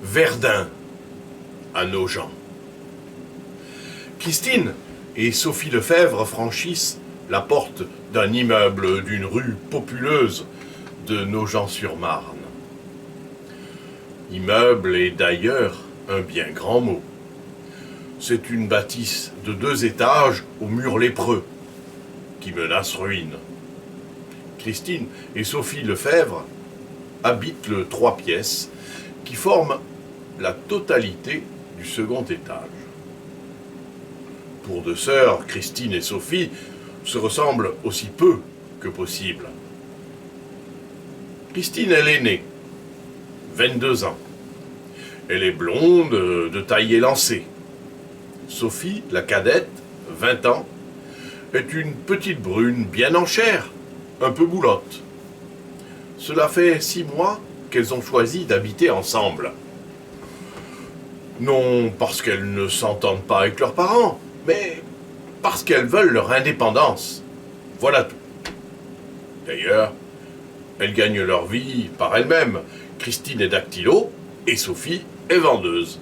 Verdun, à Nogent. Christine et Sophie Lefebvre franchissent la porte d'un immeuble d'une rue populeuse de Nogent-sur-Marne. Immeuble est d'ailleurs un bien grand mot. C'est une bâtisse de 2 étages aux murs lépreux qui menace ruine. Christine et Sophie Lefebvre habitent le 3 pièces qui forment la totalité du second étage. Pour 2 sœurs, Christine et Sophie se ressemblent aussi peu que possible. Christine est l'aînée, 22 ans. Elle est blonde, de taille élancée. Sophie, la cadette, 20 ans, est une petite brune bien en chair, un peu boulotte. Cela fait 6 mois qu'elles ont choisi d'habiter ensemble. Non parce qu'elles ne s'entendent pas avec leurs parents, mais parce qu'elles veulent leur indépendance. Voilà tout. D'ailleurs, elles gagnent leur vie par elles-mêmes. Christine est dactylo et Sophie est vendeuse.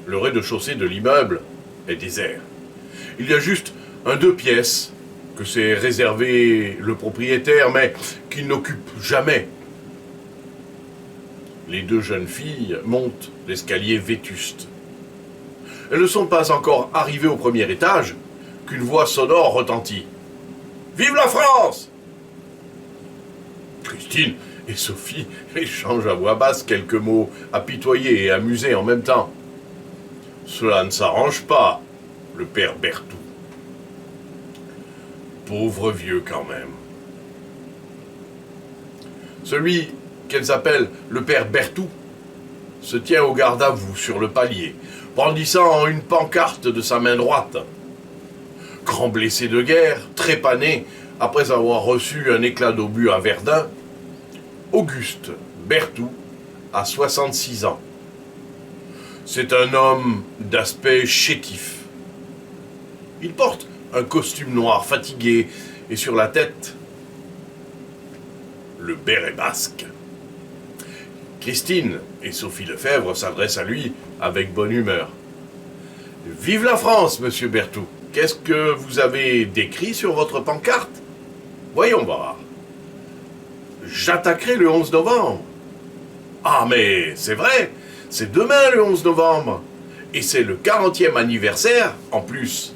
Le rez-de-chaussée de l'immeuble est désert. Il y a juste un 2 pièces que s'est réservé le propriétaire, mais qu'il n'occupe jamais. Les 2 jeunes filles montent l'escalier vétuste. Elles ne sont pas encore arrivées au 1er étage qu'une voix sonore retentit. « Vive la France !» Christine et Sophie échangent à voix basse quelques mots apitoyés et amusés en même temps. Cela ne s'arrange pas, le père Berthoud. Pauvre vieux quand même. Celui qu'elles appellent le père Berthoud se tient au garde à vous sur le palier, brandissant une pancarte de sa main droite. Grand blessé de guerre, trépané après avoir reçu un éclat d'obus à Verdun, Auguste Berthoud a 66 ans. C'est un homme d'aspect chétif. Il porte un costume noir fatigué et sur la tête, le béret basque. Christine et Sophie Lefebvre s'adressent à lui avec bonne humeur. « Vive la France, monsieur Berthoud. Qu'est-ce que vous avez décrit sur votre pancarte ? Voyons voir. J'attaquerai le 11 novembre. Ah, mais c'est vrai, c'est demain le 11 novembre. Et c'est le 40e anniversaire en plus.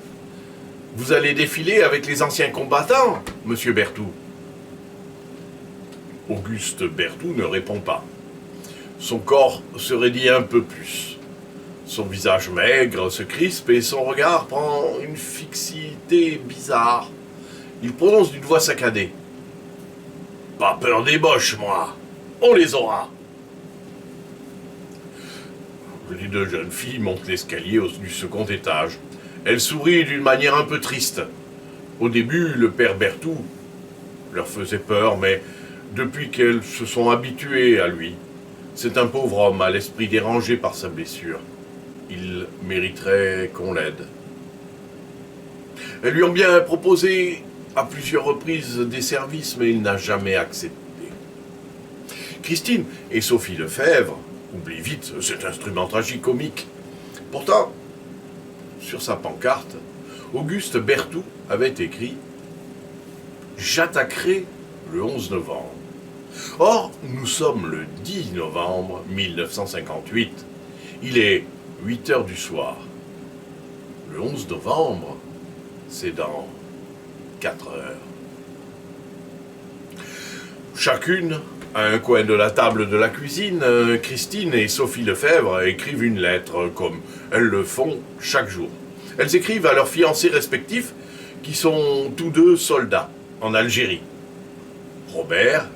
Vous allez défiler avec les anciens combattants, monsieur Berthoud. » Auguste Berthoud ne répond pas. Son corps se raidit un peu plus. Son visage maigre se crispe et son regard prend une fixité bizarre. Il prononce d'une voix saccadée. « Pas peur des boches, moi. On les aura. » Les 2 jeunes filles montent l'escalier du second étage. Elles sourient d'une manière un peu triste. Au début, le père Berthoud leur faisait peur, mais depuis qu'elles se sont habituées à lui, c'est un pauvre homme à l'esprit dérangé par sa blessure. Il mériterait qu'on l'aide. Elles lui ont bien proposé à plusieurs reprises des services, mais il n'a jamais accepté. Christine et Sophie Lefebvre oublient vite cet instrument tragicomique. Pourtant, sur sa pancarte, Auguste Berthoud avait écrit « J'attaquerai le 11 novembre ». Or, nous sommes le 10 novembre 1958. Il est 8 heures du soir. Le 11 novembre, c'est dans 4 heures. Chacune, à un coin de la table de la cuisine, Christine et Sophie Lefebvre écrivent une lettre, comme elles le font chaque jour. Elles écrivent à leurs fiancés respectifs, qui sont tous 2 soldats en Algérie. Robert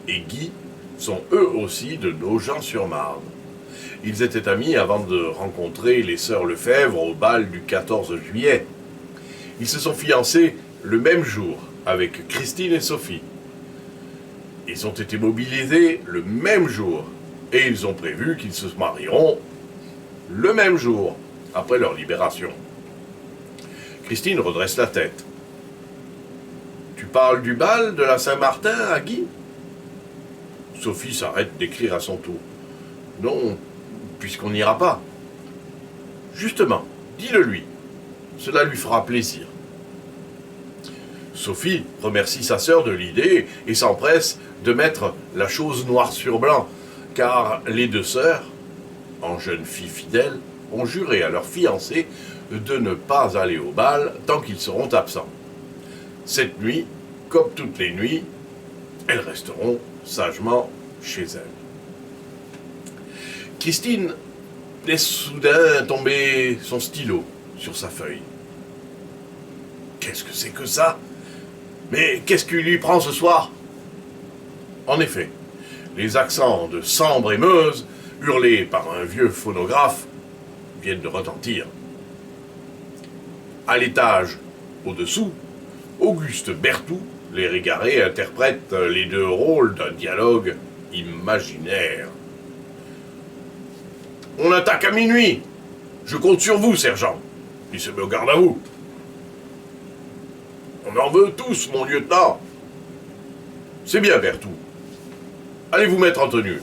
et Guy sont eux aussi de Nogent-sur-Marne. Ils étaient amis avant de rencontrer les sœurs Lefebvre au bal du 14 juillet. Ils se sont fiancés le même jour avec Christine et Sophie. Ils ont été mobilisés le même jour et ils ont prévu qu'ils se marieront le même jour après leur libération. Christine redresse la tête. « Tu parles du bal de la Saint-Martin à Guy ?» Sophie s'arrête d'écrire à son tour. « Non, puisqu'on n'ira pas. Justement, dis-le-lui. Cela lui fera plaisir. Sophie remercie sa sœur de l'idée et s'empresse de mettre la chose noir sur blanc, car les deux sœurs, en jeunes filles fidèles, ont juré à leur fiancé de ne pas aller au bal tant qu'ils seront absents. Cette nuit, comme toutes les nuits, elles resteront sagement chez elles. Christine laisse soudain tomber son stylo sur sa feuille. Qu'est-ce que c'est que ça? Mais qu'est-ce qui lui prend ce soir? En effet, les accents de Sambre et Meuse, hurlés par un vieux phonographe, viennent de retentir. À l'étage au-dessous, Auguste Berthoud, les Régarés, interprète les deux rôles d'un dialogue imaginaire. On attaque à minuit. Je compte sur vous, sergent. Il se met au garde à vous. On en veut tous, mon lieutenant. C'est bien, Berthoud. Allez vous mettre en tenue.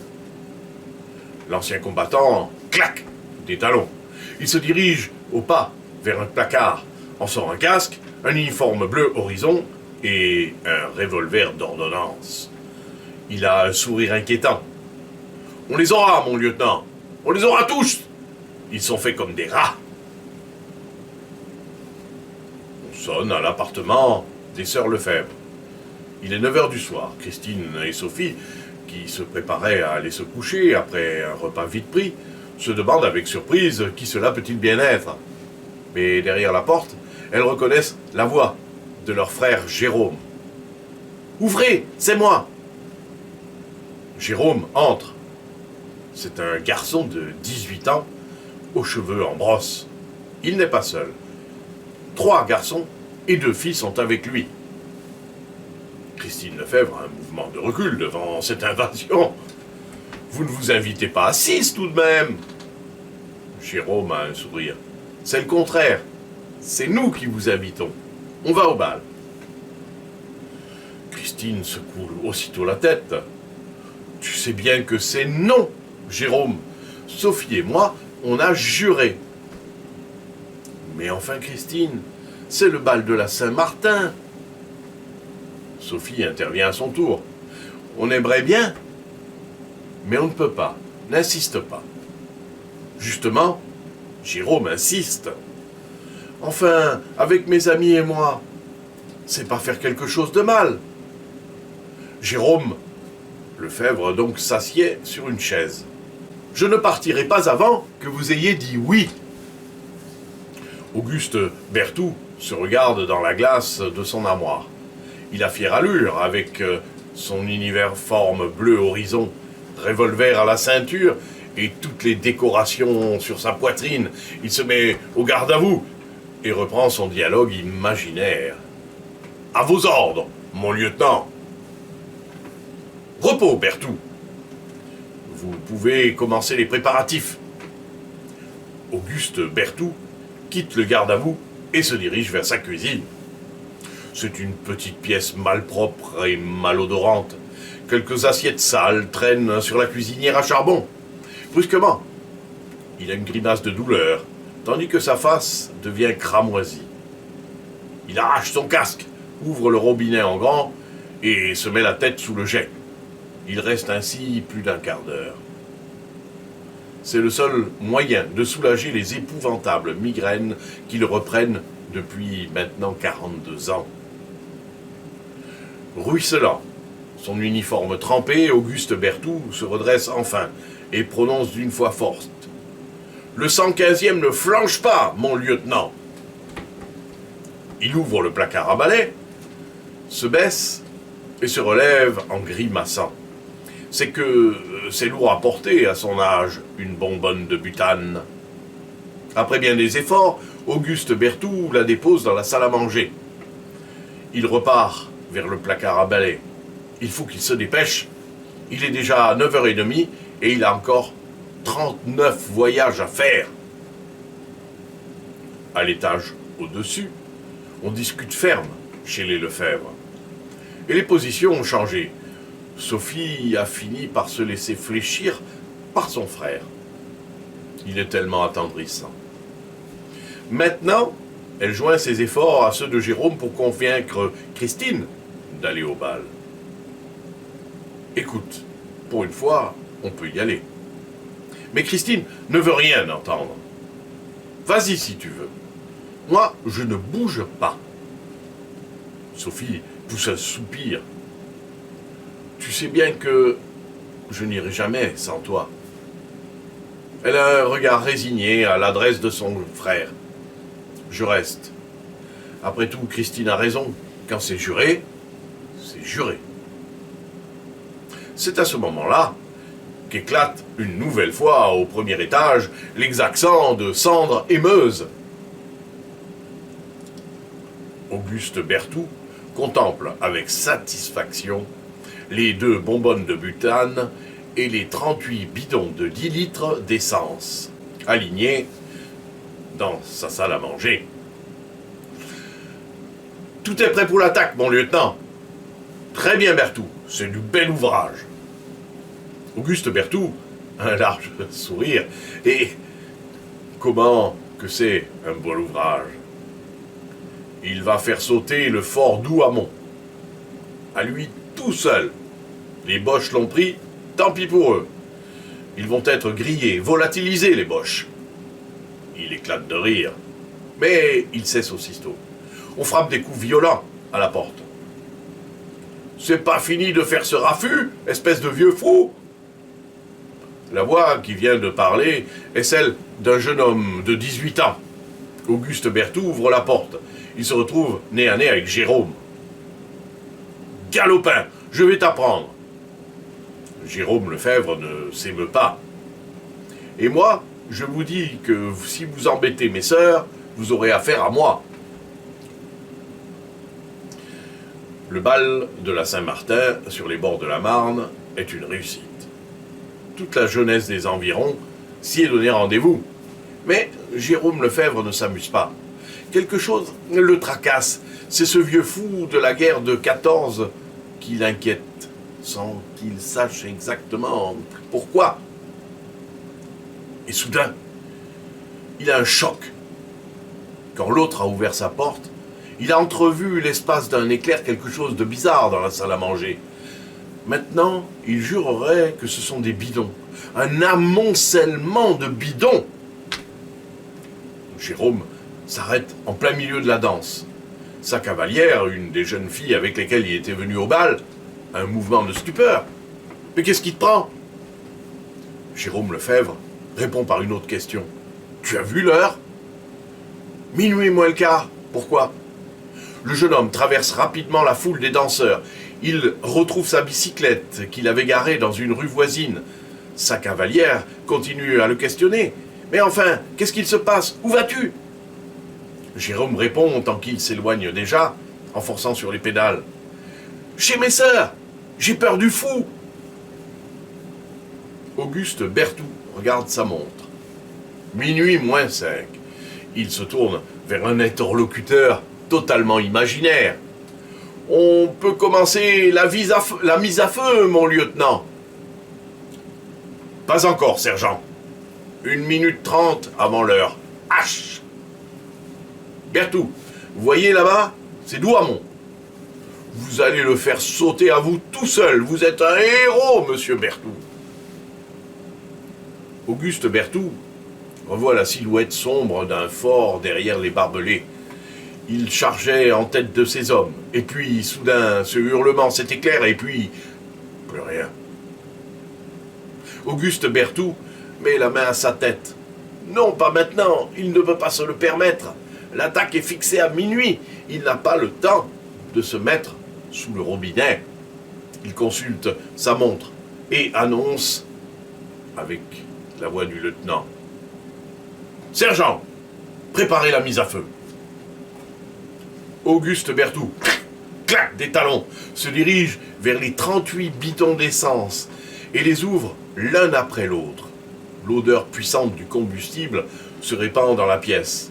L'ancien combattant claque des talons. Il se dirige au pas vers un placard, en sort un casque, un uniforme bleu horizon et un revolver d'ordonnance. Il a un sourire inquiétant. On les aura, mon lieutenant. On les aura tous. Ils sont faits comme des rats. On sonne à l'appartement des sœurs Lefebvre. Il est 9h du soir. Christine et Sophie, qui se préparaient à aller se coucher après un repas vite pris, se demandent avec surprise qui cela peut-il bien être. Mais derrière la porte, elles reconnaissent la voix de leur frère Jérôme. « Ouvrez, c'est moi !» Jérôme entre. C'est un garçon de 18 ans, aux cheveux en brosse. Il n'est pas seul. 3 garçons et 2 filles sont avec lui. Christine Lefebvre a un mouvement de recul devant cette invasion. Vous ne vous invitez pas à 6 tout de même. Jérôme a un sourire. C'est le contraire. C'est nous qui vous invitons. On va au bal. Christine secoue aussitôt la tête. Tu sais bien que c'est non, Jérôme. Sophie et moi, on a juré. Mais enfin, Christine, c'est le bal de la Saint-Martin. Sophie intervient à son tour. On aimerait bien, mais on ne peut pas. N'insiste pas. Justement, Jérôme insiste. Enfin, avec mes amis et moi, c'est pas faire quelque chose de mal. Jérôme Lefebvre donc s'assied sur une chaise. Je ne partirai pas avant que vous ayez dit oui. Auguste Berthoud se regarde dans la glace de son armoire. Il a fière allure avec son uniforme bleu horizon, revolver à la ceinture et toutes les décorations sur sa poitrine. Il se met au garde à vous et reprend son dialogue imaginaire. À vos ordres, mon lieutenant. Repos, Berthoud. Vous pouvez commencer les préparatifs. Auguste Berthoud quitte le garde à vous et se dirige vers sa cuisine. C'est une petite pièce malpropre et malodorante. Quelques assiettes sales traînent sur la cuisinière à charbon. Brusquement, il a une grimace de douleur, tandis que sa face devient cramoisie. Il arrache son casque, ouvre le robinet en grand et se met la tête sous le jet. Il reste ainsi plus d'un quart d'heure. C'est le seul moyen de soulager les épouvantables migraines qui le reprennent depuis maintenant 42 ans. Ruisselant, son uniforme trempé, Auguste Berthoud se redresse enfin et prononce d'une voix forte. Le 115e ne flanche pas, mon lieutenant. Il ouvre le placard à balai, se baisse et se relève en grimaçant. C'est que c'est lourd à porter à son âge, une bonbonne de butane. Après bien des efforts, Auguste Berthoud la dépose dans la salle à manger. Il repart vers le placard à balai. Il faut qu'il se dépêche. Il est déjà 9h30 et il a encore 39 voyages à faire. À l'étage au-dessus, on discute ferme chez les Lefebvre. Et les positions ont changé. Sophie a fini par se laisser fléchir par son frère. Il est tellement attendrissant. Maintenant, elle joint ses efforts à ceux de Jérôme pour convaincre Christine d'aller au bal. Écoute, pour une fois, on peut y aller. Mais Christine ne veut rien entendre. Vas-y si tu veux. Moi, je ne bouge pas. Sophie pousse un soupir. Tu sais bien que je n'irai jamais sans toi. Elle a un regard résigné à l'adresse de son frère. Je reste. Après tout, Christine a raison. Quand c'est juré, c'est juré. C'est à ce moment-là qu'éclate une nouvelle fois au premier étage les accents de Sandre et Meuse. Auguste Berthoud contemple avec satisfaction les 2 bonbonnes de butane et les 38 bidons de 10 litres d'essence, alignés dans sa salle à manger. Tout est prêt pour l'attaque, mon lieutenant. Très bien, Berthoud, c'est du bel ouvrage. Auguste Berthoud, un large sourire, et comment que c'est un bon ouvrage. Il va faire sauter le fort d'Ouhamon. À lui tout seul. Les Boches l'ont pris, tant pis pour eux. Ils vont être grillés, volatilisés, les Boches. Il éclate de rire, mais il cesse aussitôt. On frappe des coups violents à la porte. C'est pas fini de faire ce raffut, espèce de vieux fou. La voix qui vient de parler est celle d'un jeune homme de 18 ans. Auguste Berthoud ouvre la porte. Il se retrouve nez à nez avec Jérôme. « Galopin, je vais t'apprendre. » Jérôme Lefebvre ne s'émeut pas. « Et moi, je vous dis que si vous embêtez mes sœurs, vous aurez affaire à moi. » Le bal de la Saint-Martin, sur les bords de la Marne, est une réussite. Toute la jeunesse des environs s'y est donné rendez-vous. Mais Jérôme Lefebvre ne s'amuse pas. Quelque chose le tracasse. C'est ce vieux fou de la guerre de 14 qui l'inquiète, sans qu'il sache exactement pourquoi. Et soudain, il a un choc. Quand l'autre a ouvert sa porte, il a entrevu l'espace d'un éclair quelque chose de bizarre dans la salle à manger. Maintenant, il jurerait que ce sont des bidons. Un amoncellement de bidons. Jérôme s'arrête en plein milieu de la danse. Sa cavalière, une des jeunes filles avec lesquelles il était venu au bal, a un mouvement de stupeur. « Mais qu'est-ce qui te prend ?» Jérôme Lefebvre répond par une autre question. « Tu as vu l'heure ?»« Minuit moins le quart. Pourquoi ?» Le jeune homme traverse rapidement la foule des danseurs. Il retrouve sa bicyclette qu'il avait garée dans une rue voisine. Sa cavalière continue à le questionner. « Mais enfin, qu'est-ce qu'il se passe? Où vas-tu » Jérôme répond tant qu'il s'éloigne déjà, en forçant sur les pédales. « Chez mes sœurs, j'ai peur du fou !» Auguste Berthoud regarde sa montre. Minuit moins 5. Il se tourne vers un interlocuteur totalement imaginaire. « On peut commencer la mise à feu, mon lieutenant. »« Pas encore, sergent. 1 minute 30 avant l'heure. H !» Berthoud, vous voyez là-bas, c'est Douhamon. Vous allez le faire sauter à vous tout seul. Vous êtes un héros, monsieur Berthoud. Auguste Berthoud revoit la silhouette sombre d'un fort derrière les barbelés. Il chargeait en tête de ses hommes. Et puis, soudain, ce hurlement s'éclaire et puis... plus rien. Auguste Berthoud met la main à sa tête. Non, pas maintenant. Il ne peut pas se le permettre. L'attaque est fixée à minuit. Il n'a pas le temps de se mettre sous le robinet. Il consulte sa montre et annonce, avec la voix du lieutenant, « Sergent, préparez la mise à feu. » Auguste Berthoud, clac des talons, se dirige vers les 38 bidons d'essence et les ouvre l'un après l'autre. L'odeur puissante du combustible se répand dans la pièce.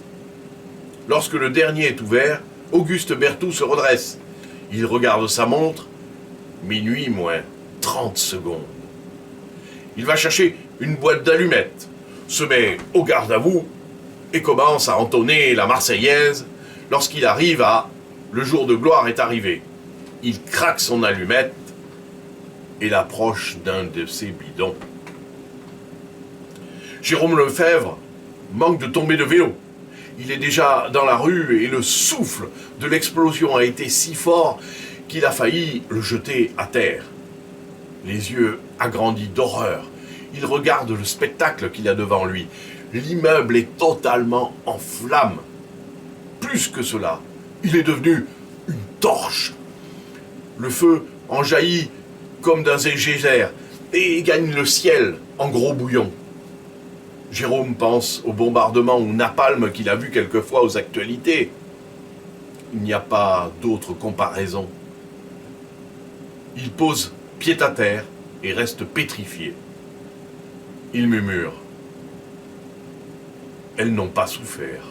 Lorsque le dernier est ouvert, Auguste Berthoud se redresse. Il regarde sa montre. Minuit moins 30 secondes. Il va chercher une boîte d'allumettes, se met au garde à vous et commence à entonner la Marseillaise lorsqu'il arrive à « Le jour de gloire est arrivé ». Il craque son allumette et l'approche d'un de ses bidons. Jérôme Lefebvre manque de tomber de vélo. Il est déjà dans la rue et le souffle de l'explosion a été si fort qu'il a failli le jeter à terre. Les yeux agrandis d'horreur, il regarde le spectacle qu'il a devant lui. L'immeuble est totalement en flammes. Plus que cela, il est devenu une torche. Le feu en jaillit comme d'un geyser et gagne le ciel en gros bouillon. Jérôme pense au bombardement ou napalm qu'il a vu quelquefois aux actualités. Il n'y a pas d'autre comparaison. Il pose pied à terre et reste pétrifié. Il murmure. Elles n'ont pas souffert.